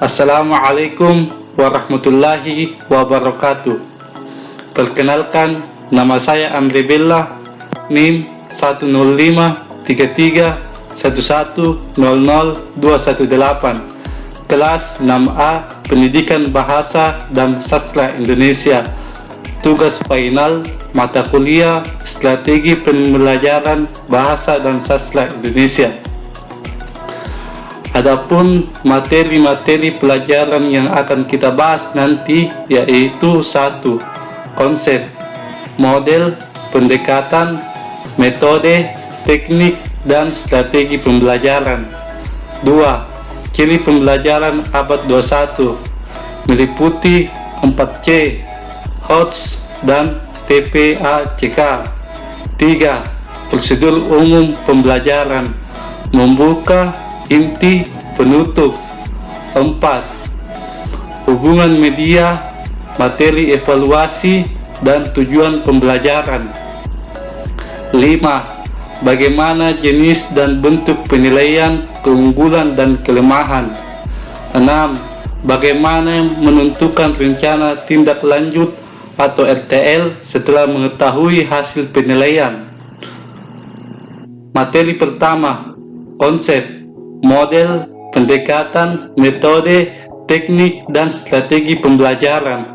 Assalamualaikum warahmatullahi wabarakatuh. Perkenalkan, nama saya Amri Bella, NIM 1053311000218, kelas 6A Pendidikan Bahasa dan Sastra Indonesia. Tugas final mata kuliah Strategi Pembelajaran Bahasa dan Sastra Indonesia. Adapun materi-materi pelajaran yang akan kita bahas nanti yaitu 1. Konsep, model, pendekatan, metode, teknik, dan strategi pembelajaran. 2. Ciri pembelajaran abad 21 meliputi 4C, HOTS dan TPACK. 3. Prosedur umum pembelajaran, membuka, inti, penutup. 4. Hubungan media, materi evaluasi, dan tujuan pembelajaran. 5. Bagaimana jenis dan bentuk penilaian, keunggulan dan kelemahan. 6. Bagaimana menentukan rencana tindak lanjut atau RTL setelah mengetahui hasil penilaian. Materi pertama, konsep, model, pendekatan, metode, teknik, dan strategi pembelajaran.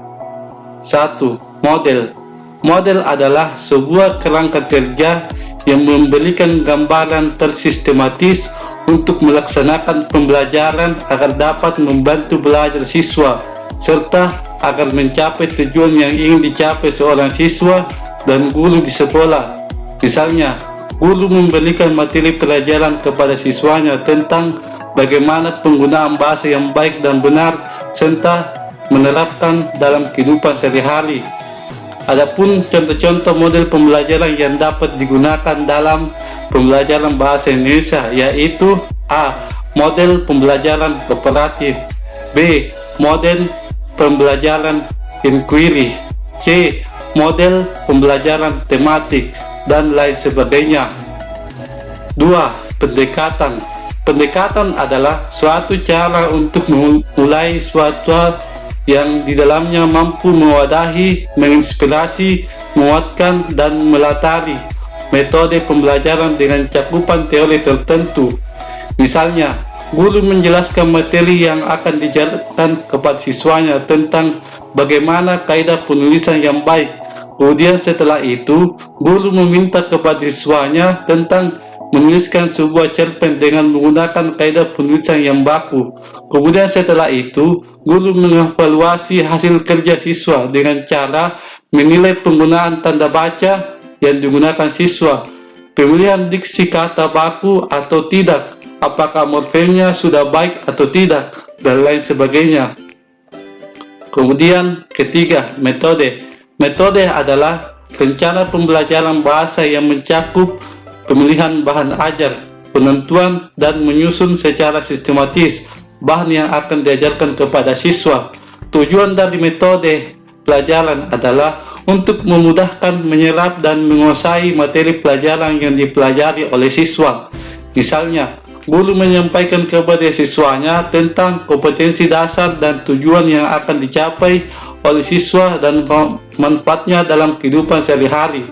1. Model. Model adalah sebuah kerangka kerja yang memberikan gambaran tersistematis untuk melaksanakan pembelajaran agar dapat membantu belajar siswa, serta agar mencapai tujuan yang ingin dicapai seorang siswa dan guru di sekolah. Misalnya, guru memberikan materi pelajaran kepada siswanya tentang bagaimana penggunaan bahasa yang baik dan benar serta menerapkan dalam kehidupan sehari-hari. Adapun contoh-contoh model pembelajaran yang dapat digunakan dalam pembelajaran bahasa Indonesia yaitu A. Model pembelajaran kooperatif, B. Model pembelajaran inquiry, C. Model pembelajaran tematik, dan lain sebagainya. 2. Pendekatan. Pendekatan adalah suatu cara untuk memulai suatu hal yang di dalamnya mampu mewadahi, menginspirasi, menguatkan, dan melatari metode pembelajaran dengan cakupan teori tertentu. Misalnya, guru menjelaskan materi yang akan dijelaskan kepada siswanya tentang bagaimana kaidah penulisan yang baik. Kemudian setelah itu, guru meminta kepada siswanya tentang menuliskan sebuah cerpen dengan menggunakan kaidah penulisan yang baku. Kemudian setelah itu, guru mengevaluasi hasil kerja siswa dengan cara menilai penggunaan tanda baca yang digunakan siswa, pemilihan diksi kata baku atau tidak, apakah morfemnya sudah baik atau tidak, dan lain sebagainya. Kemudian ketiga, metode. Metode adalah rencana pembelajaran bahasa yang mencakup pemilihan bahan ajar, penentuan, dan menyusun secara sistematis bahan yang akan diajarkan kepada siswa. Tujuan dari metode pelajaran adalah untuk memudahkan menyerap dan menguasai materi pelajaran yang dipelajari oleh siswa. Misalnya, guru menyampaikan kepada siswanya tentang kompetensi dasar dan tujuan yang akan dicapai oleh siswa dan manfaatnya dalam kehidupan sehari-hari.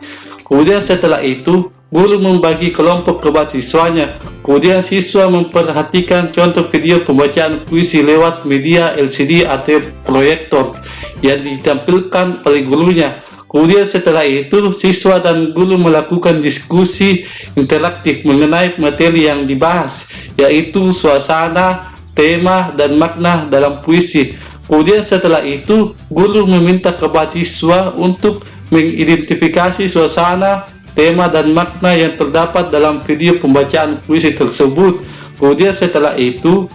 Kemudian setelah itu, guru membagi kelompok kepada siswanya. Kemudian siswa memperhatikan contoh video pembacaan puisi lewat media LCD atau proyektor yang ditampilkan oleh gurunya. Kemudian setelah itu, siswa dan guru melakukan diskusi interaktif mengenai materi yang dibahas, yaitu suasana, tema, dan makna dalam puisi. Kemudian setelah itu, guru meminta kepada siswa untuk mengidentifikasi suasana, tema, dan makna yang terdapat dalam video pembacaan puisi tersebut. Kemudian setelah itu,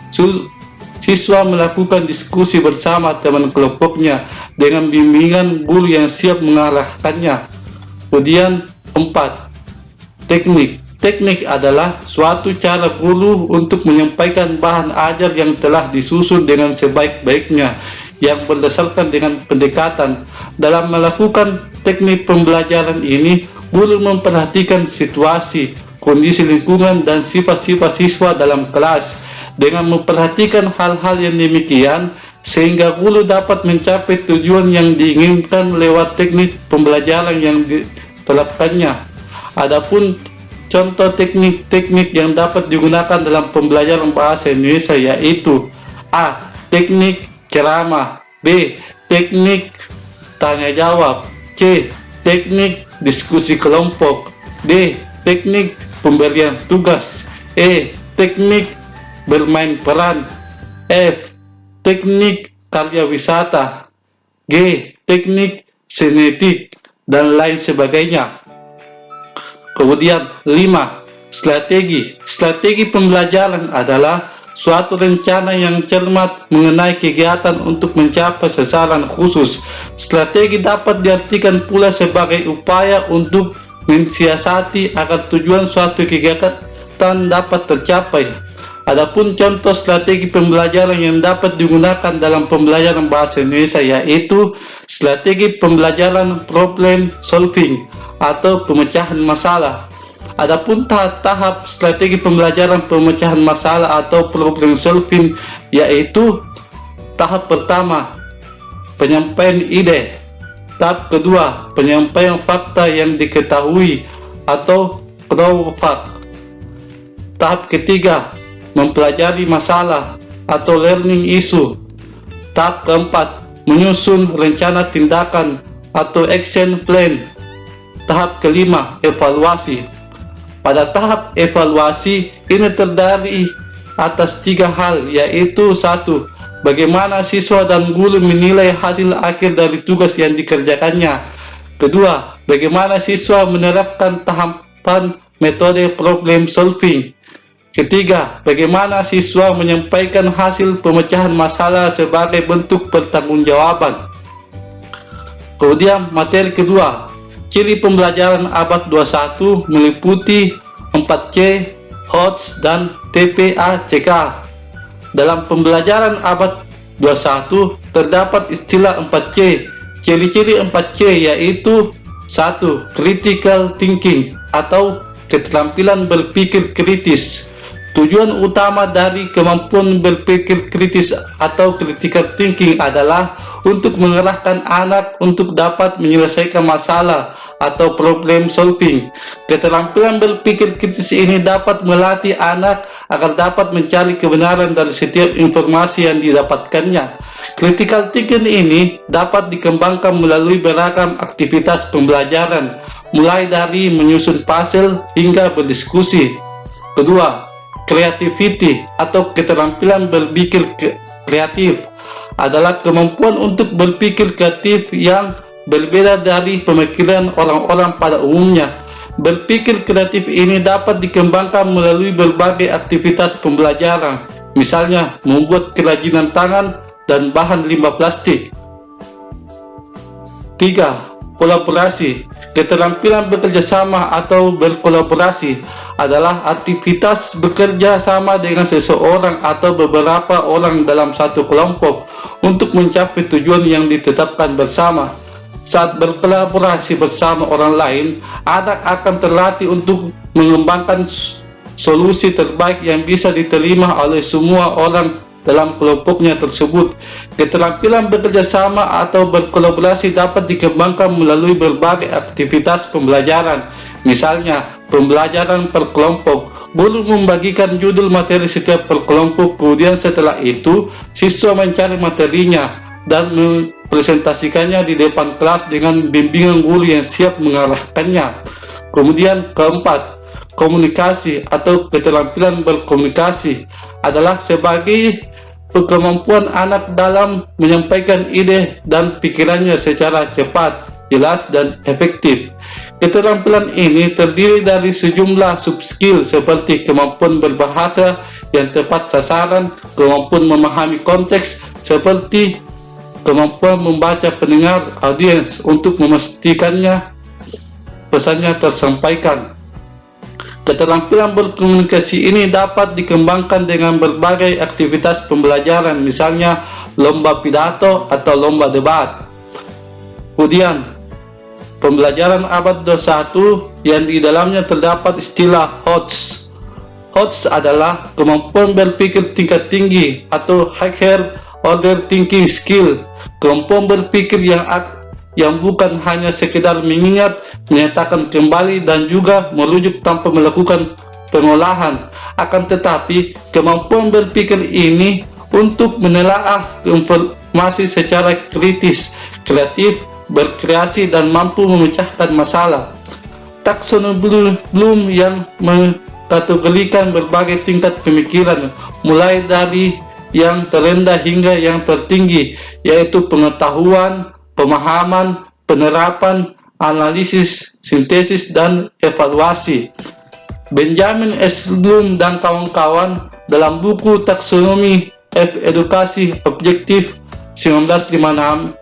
siswa melakukan diskusi bersama teman kelompoknya dengan bimbingan guru yang siap mengarahkannya. Kemudian 4. Teknik. Teknik adalah suatu cara guru untuk menyampaikan bahan ajar yang telah disusun dengan sebaik-baiknya, yang berdasarkan dengan pendekatan. Dalam melakukan teknik pembelajaran ini, guru memperhatikan situasi, kondisi lingkungan, dan sifat-sifat siswa dalam kelas. Dengan memperhatikan hal-hal yang demikian, sehingga guru dapat mencapai tujuan yang diinginkan lewat teknik pembelajaran yang diterapkannya. Adapun contoh teknik-teknik yang dapat digunakan dalam pembelajaran bahasa Indonesia yaitu: A. Teknik ceramah. B. Teknik tanya jawab. C. Teknik diskusi kelompok. D. Teknik pemberian tugas. E. Teknik bermain peran. F. Teknik karya wisata. G. Teknik sinetik dan lain sebagainya. Kemudian 5. Strategi. Strategi pembelajaran adalah suatu rencana yang cermat mengenai kegiatan untuk mencapai sasaran khusus. Strategi dapat diartikan pula sebagai upaya untuk mensiasati agar tujuan suatu kegiatan dapat tercapai. Adapun contoh strategi pembelajaran yang dapat digunakan dalam pembelajaran bahasa Indonesia yaitu strategi pembelajaran problem solving atau pemecahan masalah. Adapun tahap strategi pembelajaran pemecahan masalah atau problem solving yaitu: tahap pertama, penyampaian ide. Tahap kedua, penyampaian fakta yang diketahui atau raw fact. Tahap ketiga, mempelajari masalah atau learning issue. Tahap keempat, menyusun rencana tindakan atau action plan. Tahap kelima, evaluasi. Pada tahap evaluasi ini terdiri atas 3 hal yaitu: 1. Bagaimana siswa dan guru menilai hasil akhir dari tugas yang dikerjakannya. 2. Bagaimana siswa menerapkan tahapan metode problem solving. 3. Bagaimana siswa menyampaikan hasil pemecahan masalah sebagai bentuk pertanggungjawaban. Kemudian materi kedua, ciri pembelajaran abad 21 meliputi 4C, HOTS, dan TPACK. Dalam pembelajaran abad 21 terdapat istilah 4C. Ciri-ciri 4C yaitu: 1. Critical thinking atau keterampilan berpikir kritis. Tujuan utama dari kemampuan berpikir kritis atau critical thinking adalah untuk mengerahkan anak untuk dapat menyelesaikan masalah atau problem solving. Keterampilan berpikir kritis ini dapat melatih anak agar dapat mencari kebenaran dari setiap informasi yang didapatkannya. Critical thinking ini dapat dikembangkan melalui beragam aktivitas pembelajaran, mulai dari menyusun puzzle hingga berdiskusi. Kedua, creativity atau keterampilan berpikir kreatif adalah kemampuan untuk berpikir kreatif yang berbeda dari pemikiran orang-orang pada umumnya. Berpikir kreatif ini dapat dikembangkan melalui berbagai aktivitas pembelajaran, misalnya membuat kerajinan tangan dan bahan limbah plastik. 3. Kolaborasi. Keterampilan bekerja sama atau berkolaborasi adalah aktivitas bekerja sama dengan seseorang atau beberapa orang dalam satu kelompok untuk mencapai tujuan yang ditetapkan bersama. Saat berkolaborasi bersama orang lain, anak akan terlatih untuk mengembangkan solusi terbaik yang bisa diterima oleh semua orang dalam kelompoknya tersebut. Keterampilan bekerja sama atau berkolaborasi dapat dikembangkan melalui berbagai aktivitas pembelajaran, misalnya pembelajaran per kelompok. Guru membagikan judul materi setiap per kelompok, kemudian setelah itu siswa mencari materinya dan mempresentasikannya di depan kelas dengan bimbingan guru yang siap mengarahkannya. Kemudian keempat, komunikasi atau keterampilan berkomunikasi adalah sebagai kemampuan anak dalam menyampaikan ide dan pikirannya secara cepat, jelas, dan efektif. Keterampilan ini terdiri dari sejumlah sub-skill seperti kemampuan berbahasa yang tepat sasaran, kemampuan memahami konteks seperti kemampuan membaca pendengar audiens untuk memastikannya pesannya tersampaikan. Keterampilan berkomunikasi ini dapat dikembangkan dengan berbagai aktivitas pembelajaran, misalnya lomba pidato atau lomba debat. Kemudian, pembelajaran abad 21 yang di dalamnya terdapat istilah HOTS. HOTS adalah kemampuan berpikir tingkat tinggi atau higher order thinking skill, kemampuan berpikir yang bukan hanya sekedar mengingat, menyatakan kembali, dan juga merujuk tanpa melakukan pengolahan. Akan tetapi, kemampuan berpikir ini untuk menelaah informasi secara kritis, kreatif, berkreasi, dan mampu memecahkan masalah. Taksonomi Bloom yang mengkategorikan berbagai tingkat pemikiran, mulai dari yang terendah hingga yang tertinggi, yaitu pengetahuan, pemahaman, penerapan, analisis, sintesis, dan evaluasi. Benjamin S. Bloom dan kawan-kawan dalam buku Taksonomi Edukasi Objektif 1956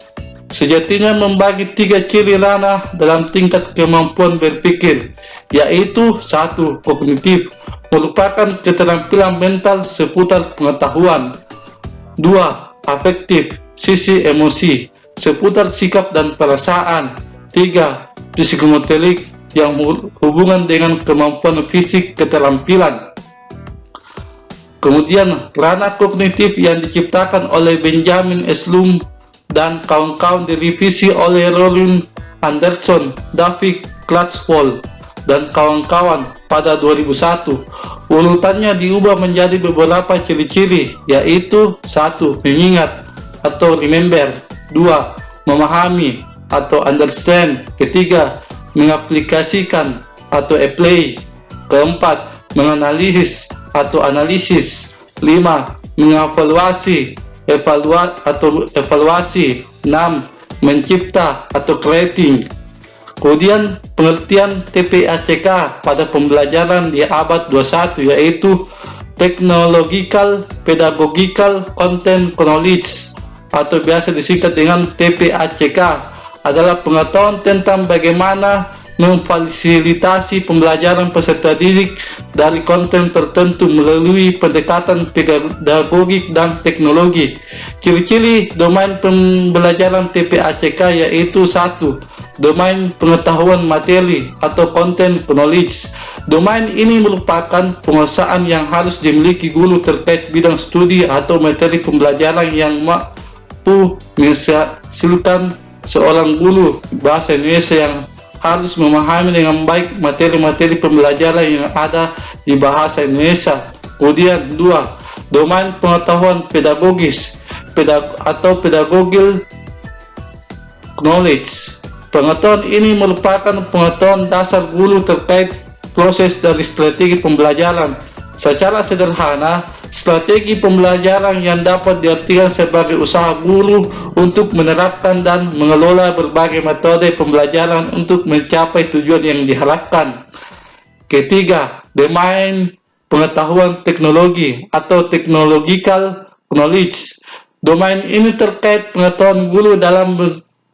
sejatinya membagi 3 ciri ranah dalam tingkat kemampuan berpikir, yaitu 1. Kognitif, merupakan keterampilan mental seputar pengetahuan. 2. Afektif, sisi emosi, seputar sikap dan perasaan. 3. Psikomotorik, yang hubungan dengan kemampuan fisik keterampilan. Kemudian, ranah kognitif yang diciptakan oleh Benjamin S. Bloom dan kawan-kawan direvisi oleh Rollin Anderson, David Clutchwell, dan kawan-kawan pada 2001. Urutannya diubah menjadi beberapa ciri-ciri, yaitu 1. Mengingat atau remember. 2. Memahami atau understand. 3. Mengaplikasikan atau apply. 4. Menganalisis atau analisis. 5. Mengevaluasi atau evaluasi. 6. Mencipta atau creating. Kemudian pengertian TPACK pada pembelajaran di abad 21 yaitu Technological Pedagogical Content Knowledge atau biasa disingkat dengan TPACK, adalah pengetahuan tentang bagaimana memfasilitasi pembelajaran peserta didik dari konten tertentu melalui pendekatan pedagogik dan teknologi. Ciri-ciri domain pembelajaran TPACK yaitu 1. Domain pengetahuan materi atau content knowledge. Domain ini merupakan penguasaan yang harus dimiliki guru terkait bidang studi atau materi pembelajaran yang mampu menghasilkan seorang guru bahasa Indonesia yang harus memahami dengan baik materi-materi pembelajaran yang ada di bahasa Indonesia. Kemudian 2. Domain pengetahuan pedagogis atau pedagogical knowledge. Pengetahuan ini merupakan pengetahuan dasar guru terkait proses dari strategi pembelajaran. Secara sederhana, strategi pembelajaran yang dapat diartikan sebagai usaha guru untuk menerapkan dan mengelola berbagai metode pembelajaran untuk mencapai tujuan yang diharapkan. Ketiga, domain pengetahuan teknologi atau technological knowledge. Domain ini terkait pengetahuan guru dalam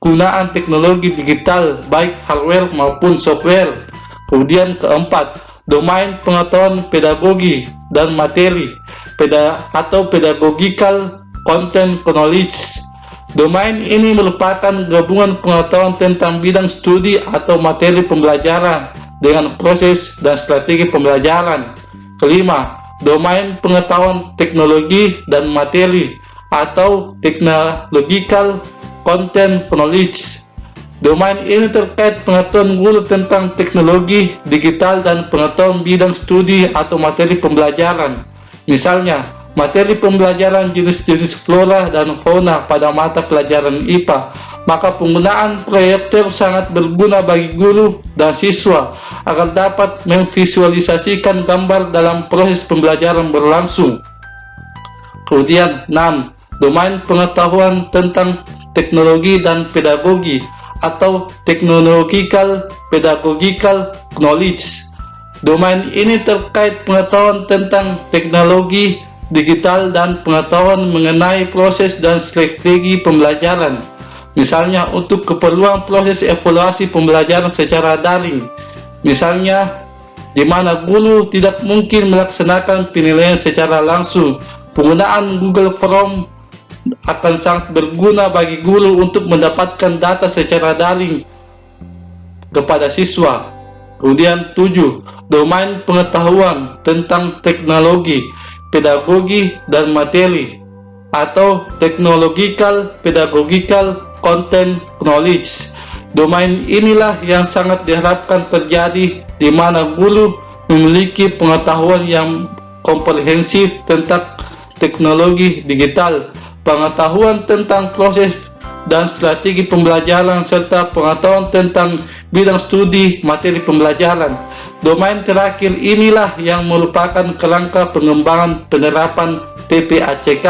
penggunaan teknologi digital, baik hardware maupun software. Kemudian keempat, domain pengetahuan pedagogi dan materi atau pedagogical content knowledge. Domain ini merupakan gabungan pengetahuan tentang bidang studi atau materi pembelajaran dengan proses dan strategi pembelajaran. Kelima, domain pengetahuan teknologi dan materi atau technological content knowledge. Domain ini terkait pengetahuan guru tentang teknologi digital dan pengetahuan bidang studi atau materi pembelajaran. Misalnya, materi pembelajaran jenis-jenis flora dan fauna pada mata pelajaran IPA. Maka penggunaan proyektor sangat berguna bagi guru dan siswa agar dapat memvisualisasikan gambar dalam proses pembelajaran berlangsung. Kemudian 6. Domain pengetahuan tentang teknologi dan pedagogi atau technological pedagogical knowledge. Domain ini terkait pengetahuan tentang teknologi digital dan pengetahuan mengenai proses dan strategi pembelajaran. Misalnya untuk keperluan proses evaluasi pembelajaran secara daring. Misalnya di mana guru tidak mungkin melaksanakan penilaian secara langsung. Penggunaan Google Form akan sangat berguna bagi guru untuk mendapatkan data secara daring kepada siswa. Kemudian 7. domain pengetahuan tentang teknologi, pedagogi, dan materi, atau technological pedagogical content knowledge. Domain inilah yang sangat diharapkan terjadi di mana guru memiliki pengetahuan yang komprehensif tentang teknologi digital, pengetahuan tentang proses dan strategi pembelajaran, serta pengetahuan tentang bidang studi materi pembelajaran. Domain terakhir inilah yang merupakan kerangka pengembangan penerapan TPACK,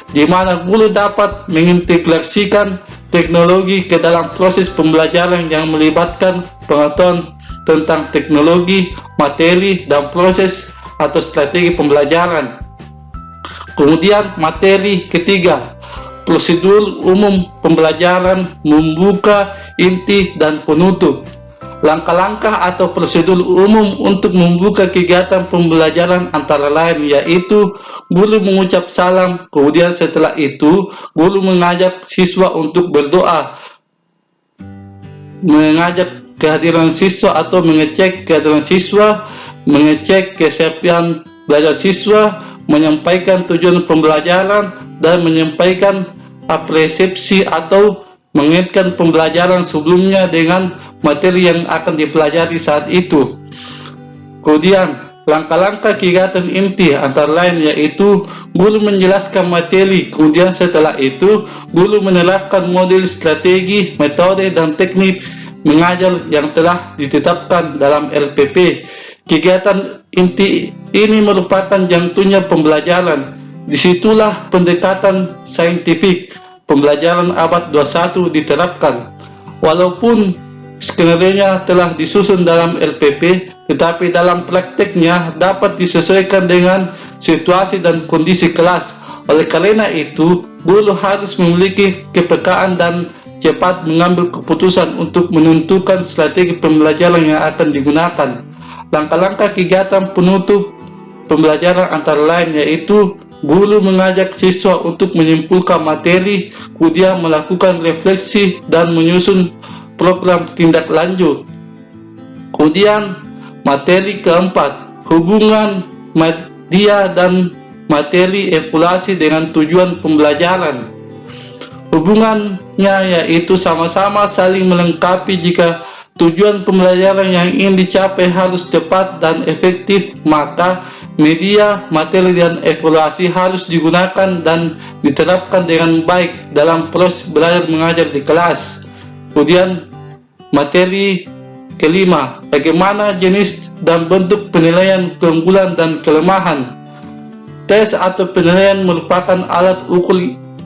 di mana guru dapat mengintegrasikan teknologi ke dalam proses pembelajaran yang melibatkan pengetahuan tentang teknologi, materi, dan proses atau strategi pembelajaran. Kemudian materi ketiga, prosedur umum pembelajaran, membuka, inti, dan penutup. Langkah-langkah atau prosedur umum untuk membuka kegiatan pembelajaran antara lain yaitu guru mengucap salam, kemudian setelah itu guru mengajak siswa untuk berdoa, mengajak kehadiran siswa atau mengecek kehadiran siswa, mengecek kesiapan belajar siswa, menyampaikan tujuan pembelajaran, dan menyampaikan apresiasi atau mengaitkan pembelajaran sebelumnya dengan materi yang akan dipelajari saat itu. Kemudian langkah-langkah kegiatan inti antara lain yaitu guru menjelaskan materi, kemudian setelah itu guru menerapkan model, strategi, metode, dan teknik mengajar yang telah ditetapkan dalam LPP. Kegiatan inti ini merupakan jantungnya pembelajaran. Disitulah pendekatan saintifik pembelajaran abad 21 diterapkan. Walaupun skenario telah disusun dalam LPP, tetapi dalam prakteknya dapat disesuaikan dengan situasi dan kondisi kelas. Oleh karena itu, guru harus memiliki kepekaan dan cepat mengambil keputusan untuk menentukan strategi pembelajaran yang akan digunakan. Langkah-langkah kegiatan penutup pembelajaran antara lain yaitu guru mengajak siswa untuk menyimpulkan materi, kemudian melakukan refleksi dan menyusun program tindak lanjut. Kemudian materi keempat, hubungan media dan materi evaluasi dengan tujuan pembelajaran. Hubungannya yaitu sama-sama saling melengkapi. Jika tujuan pembelajaran yang ingin dicapai harus cepat dan efektif, maka media, materi, dan evaluasi harus digunakan dan diterapkan dengan baik dalam proses belajar mengajar di kelas. Kemudian materi kelima, bagaimana jenis dan bentuk penilaian keunggulan dan kelemahan. Tes atau penilaian merupakan alat ukur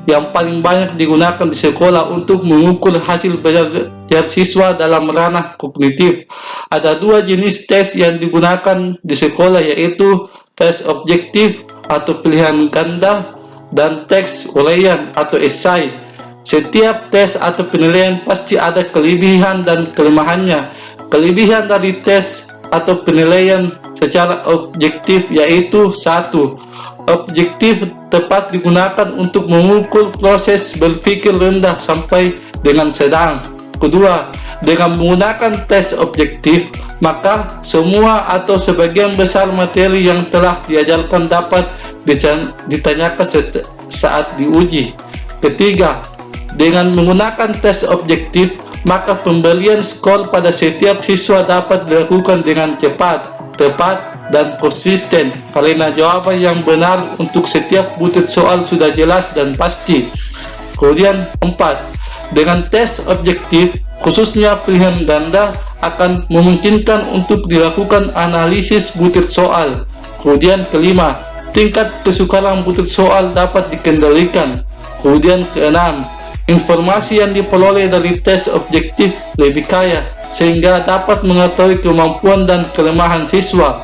yang paling banyak digunakan di sekolah untuk mengukur hasil belajar siswa dalam ranah kognitif. Ada dua jenis tes yang digunakan di sekolah yaitu tes objektif atau pilihan ganda dan tes uraian atau esai. Setiap tes atau penilaian pasti ada kelebihan dan kelemahannya. Kelebihan dari tes atau penilaian secara objektif yaitu: 1. Objektif tepat digunakan untuk mengukur proses berpikir rendah sampai dengan sedang. Kedua, dengan menggunakan tes objektif, maka semua atau sebagian besar materi yang telah diajarkan dapat ditanyakan saat diuji. Ketiga, dengan menggunakan tes objektif, maka pemberian skor pada setiap siswa dapat dilakukan dengan cepat, tepat, dan konsisten karena jawaban yang benar untuk setiap butir soal sudah jelas dan pasti. Kemudian 4. Dengan tes objektif, khususnya pilihan ganda, akan memungkinkan untuk dilakukan analisis butir soal. Kemudian kelima, tingkat kesukaran butir soal dapat dikendalikan. Kemudian keenam, informasi yang diperoleh dari tes objektif lebih kaya sehingga dapat mengetahui kemampuan dan kelemahan siswa.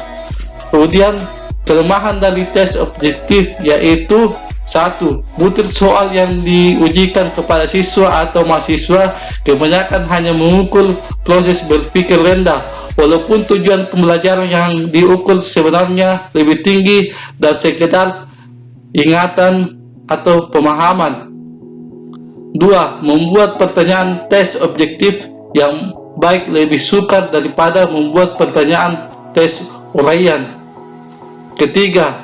Kemudian kelemahan dari tes objektif yaitu: 1. Butir soal yang diujikan kepada siswa atau mahasiswa kebanyakan hanya mengukur proses berpikir rendah, walaupun tujuan pembelajaran yang diukur sebenarnya lebih tinggi dan sekedar ingatan atau pemahaman. 2. Membuat pertanyaan tes objektif yang baik lebih sukar daripada membuat pertanyaan tes uraian. Ketiga,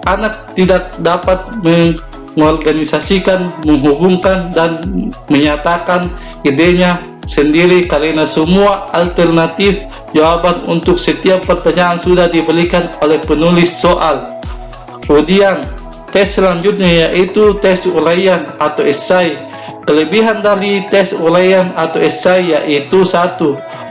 anak tidak dapat mengorganisasikan, menghubungkan, dan menyatakan idenya sendiri karena semua alternatif jawaban untuk setiap pertanyaan sudah diberikan oleh penulis soal. Kemudian, tes selanjutnya yaitu tes uraian atau esai. Kelebihan dari tes uraian atau esai yaitu: 1.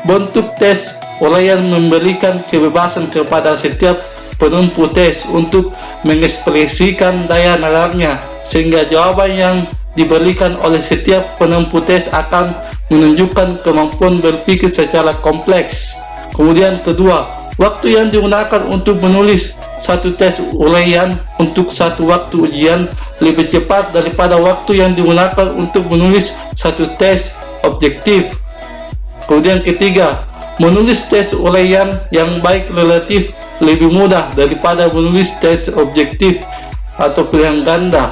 Bentuk tes uraian memberikan kebebasan kepada setiap penempuh tes untuk mengekspresikan daya nalarnya, sehingga jawaban yang diberikan oleh setiap penempuh tes akan menunjukkan kemampuan berpikir secara kompleks. Kemudian kedua, waktu yang digunakan untuk menulis satu tes uraian untuk satu waktu ujian lebih cepat daripada waktu yang digunakan untuk menulis satu tes objektif. Kemudian ketiga, menulis tes uraian yang baik relatif lebih mudah daripada menulis tes objektif atau pilihan ganda.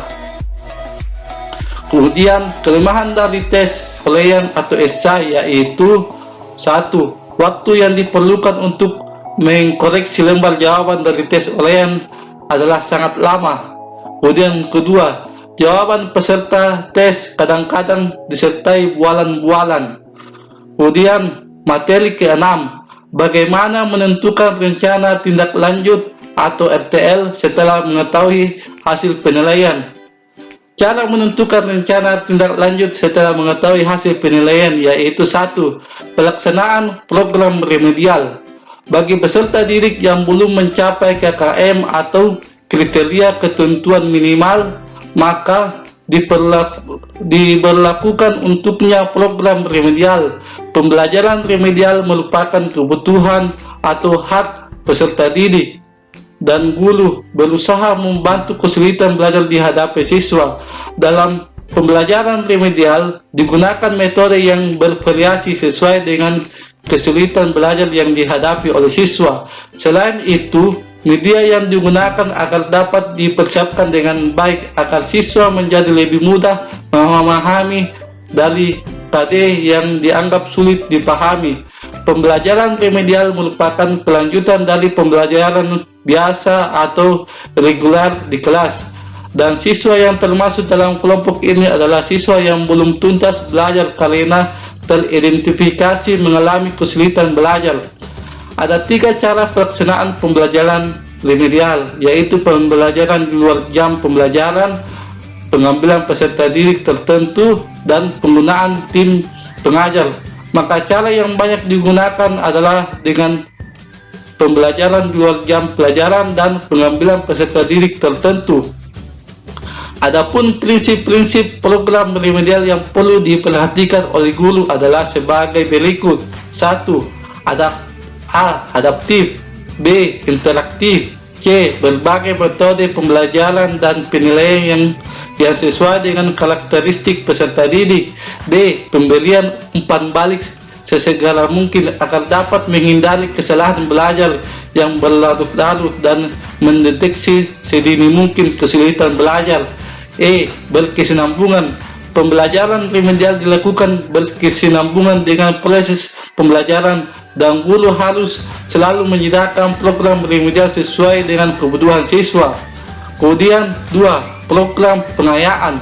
Kemudian kelemahan dari tes uraian atau esai yaitu: 1. Waktu yang diperlukan untuk mengkoreksi lembar jawaban dari tes uraian adalah sangat lama. Kemudian kedua, jawaban peserta tes kadang-kadang disertai bualan-bualan. Kemudian materi ke-6, bagaimana menentukan rencana tindak lanjut atau RTL setelah mengetahui hasil penilaian. Cara menentukan rencana tindak lanjut setelah mengetahui hasil penilaian yaitu: 1. Pelaksanaan program remedial. Bagi peserta didik yang belum mencapai KKM atau kriteria ketentuan minimal, maka diberlakukan untuknya program remedial. Pembelajaran remedial merupakan kebutuhan atau hak peserta didik, dan guru berusaha membantu kesulitan belajar dihadapi siswa. Dalam pembelajaran remedial digunakan metode yang bervariasi sesuai dengan kesulitan belajar yang dihadapi oleh siswa. Selain itu, media yang digunakan agar dapat dipersiapkan dengan baik agar siswa menjadi lebih mudah memahami dari KD yang dianggap sulit dipahami. Pembelajaran remedial merupakan kelanjutan dari pembelajaran biasa atau reguler di kelas, dan siswa yang termasuk dalam kelompok ini adalah siswa yang belum tuntas belajar karena teridentifikasi mengalami kesulitan belajar. Ada 3 cara pelaksanaan pembelajaran remedial, yaitu pembelajaran di luar jam pembelajaran, pengambilan peserta didik tertentu, dan penggunaan tim pengajar. Maka cara yang banyak digunakan adalah dengan pembelajaran di luar jam pelajaran dan pengambilan peserta didik tertentu. Adapun prinsip-prinsip program remedial yang perlu diperhatikan oleh guru adalah sebagai berikut: 1. Adaptif, B. Interaktif, C. Berbagai metode pembelajaran dan penilaian yang sesuai dengan karakteristik peserta didik, D. Pemberian umpan balik sesegera mungkin agar dapat menghindari kesalahan belajar yang berlarut-larut dan mendeteksi sedini mungkin kesulitan belajar, E. Berkesinambungan. Pembelajaran remedial dilakukan berkesinambungan dengan proses pembelajaran, dan guru harus selalu menyediakan program remedial sesuai dengan kebutuhan siswa. Kemudian 2. Program pengayaan.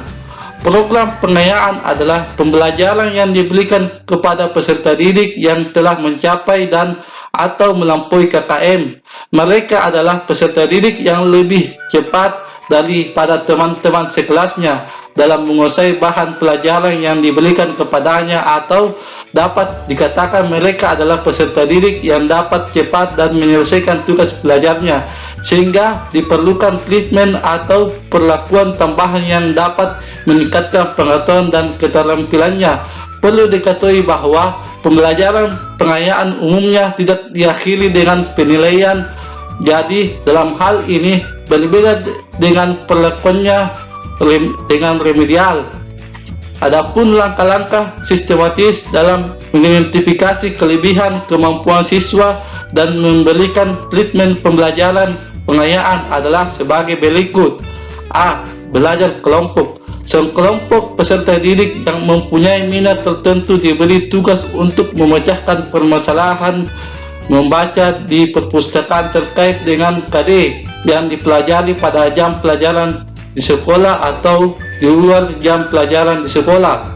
Program pengayaan adalah pembelajaran yang diberikan kepada peserta didik yang telah mencapai dan atau melampaui KKM. Mereka adalah peserta didik yang lebih cepat daripada teman-teman sekelasnya dalam menguasai bahan pelajaran yang diberikan kepadanya, atau dapat dikatakan mereka adalah peserta didik yang dapat cepat dan menyelesaikan tugas belajarnya, sehingga diperlukan treatment atau perlakuan tambahan yang dapat meningkatkan pengetahuan dan keterampilannya. Perlu diketahui bahwa pembelajaran pengayaan umumnya tidak diakhiri dengan penilaian, jadi dalam hal ini berbeda dengan perlakuannya dengan remedial. Adapun langkah-langkah sistematis dalam mengidentifikasi kelebihan kemampuan siswa dan memberikan treatment pembelajaran pengayaan adalah sebagai berikut: A. Belajar kelompok. Sekelompok peserta didik yang mempunyai minat tertentu diberi tugas untuk memecahkan permasalahan membaca di perpustakaan terkait dengan KD yang dipelajari pada jam pelajaran di sekolah atau di luar jam pelajaran di sekolah.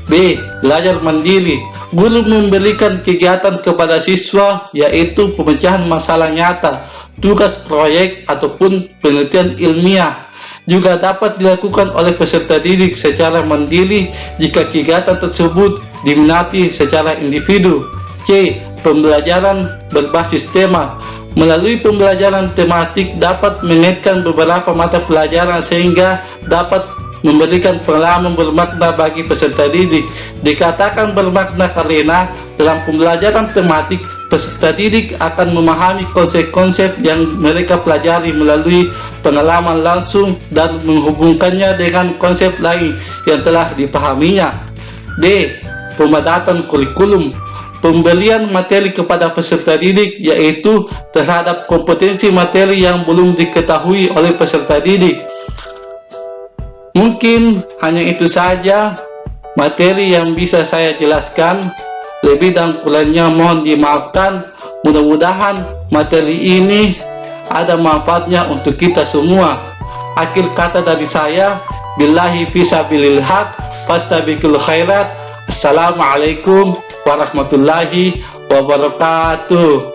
B. Belajar mandiri. Guru memberikan kegiatan kepada siswa, yaitu pemecahan masalah nyata, tugas proyek, ataupun penelitian ilmiah. Juga dapat dilakukan oleh peserta didik secara mandiri jika kegiatan tersebut diminati secara individu. C. Pembelajaran berbasis tema. Melalui pembelajaran tematik dapat mengaitkan beberapa mata pelajaran sehingga dapat memberikan pengalaman bermakna bagi peserta didik. Dikatakan bermakna karena dalam pembelajaran tematik, peserta didik akan memahami konsep-konsep yang mereka pelajari melalui pengalaman langsung dan menghubungkannya dengan konsep lain yang telah dipahaminya. D. Pemadatan kurikulum. Pemberian materi kepada peserta didik, yaitu terhadap kompetensi materi yang belum diketahui oleh peserta didik. Mungkin hanya itu saja materi yang bisa saya jelaskan. Lebih dan kurangnya mohon dimaafkan. Mudah-mudahan materi ini ada manfaatnya untuk kita semua. Akhir kata dari saya, billahi fisabilil haq, fastabiqul khairat. Assalamualaikum warahmatullahi wabarakatuh.